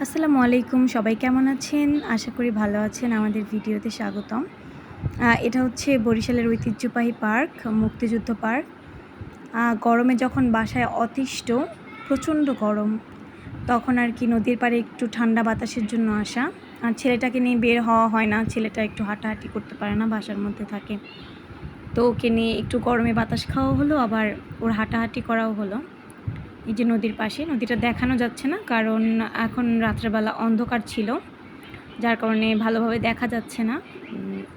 আসসালামু আলাইকুম, সবাই কেমন আছেন? আশা করি ভালো আছেন। আমাদের ভিডিওতে স্বাগতম। এটা হচ্ছে বরিশালের ঐতিহ্যবাহী পার্ক, মুক্তিযুদ্ধ পার্ক। গরমে যখন বাসায় অতিষ্ঠ, প্রচণ্ড গরম, তখন আর কি নদীর পাড়ে একটু ঠান্ডা বাতাসের জন্য আসা। আর ছেলেটাকে নিয়ে বের হওয়া হয় না, ছেলেটা একটু হাঁটাহাঁটি করতে পারে না, বাসার মধ্যে থাকে। তো ওকে নিয়ে একটু গরমে বাতাস খাওয়া হলো, আবার ওর হাঁটাহাঁটি করাও হলো। এই যে নদীর পাশে, নদীটা দেখানো যাচ্ছে না কারণ এখন রাত্রেবেলা অন্ধকার ছিল, যার কারণে ভালোভাবে দেখা যাচ্ছে না,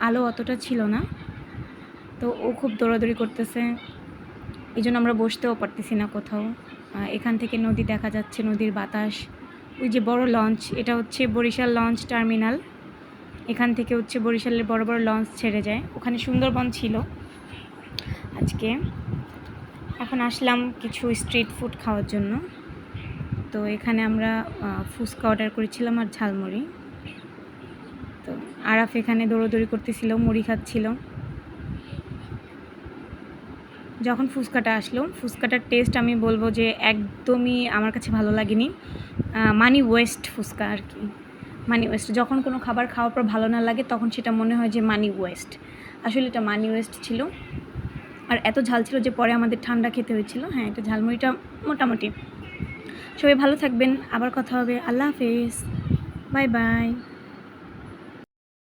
আলো অতটা ছিল না। তো ও খুব দৌড়াদৌড়ি করতেছে, এই জন্য আমরা বসতেও পারতেছি না কোথাও। এখান থেকে নদী দেখা যাচ্ছে, নদীর বাতাস। ওই যে বড় লঞ্চ, এটা হচ্ছে বরিশাল লঞ্চ টার্মিনাল। এখান থেকে হচ্ছে বরিশালের বড় বড় লঞ্চ ছেড়ে যায়। ওখানে সুন্দরবন ছিল আজকে। এখন আসলাম কিছু স্ট্রিট ফুড খাওয়ার জন্য। তো এখানে আমরা ফুচকা অর্ডার করেছিলাম আর ঝালমুড়ি। তো আরাফ এখানে দৌড়াদৌড়ি করতেছিল, মুড়ি খাচ্ছিল। যখন ফুচকাটা আসলো, ফুচকাটার টেস্ট আমি বলবো যে একদমই আমার কাছে ভালো লাগেনি। মানি ওয়েস্ট ফুচকা আর কি, মানি ওয়েস্ট। যখন কোনো খাবার খাওয়ার পর ভালো না লাগে তখন সেটা মনে হয় যে মানি ওয়েস্ট। আসলে এটা মানি ওয়েস্ট ছিল। আর এত ঝাল ছিল যে পরে আমাদের ঠান্ডা খেতে হয়েছিল। হ্যাঁ, এটা ঝালমুড়িটা মোটামুটি। সবাই ভালো থাকবেন, আবার কথা হবে। আল্লাহ হাফেজ, বাই বাই।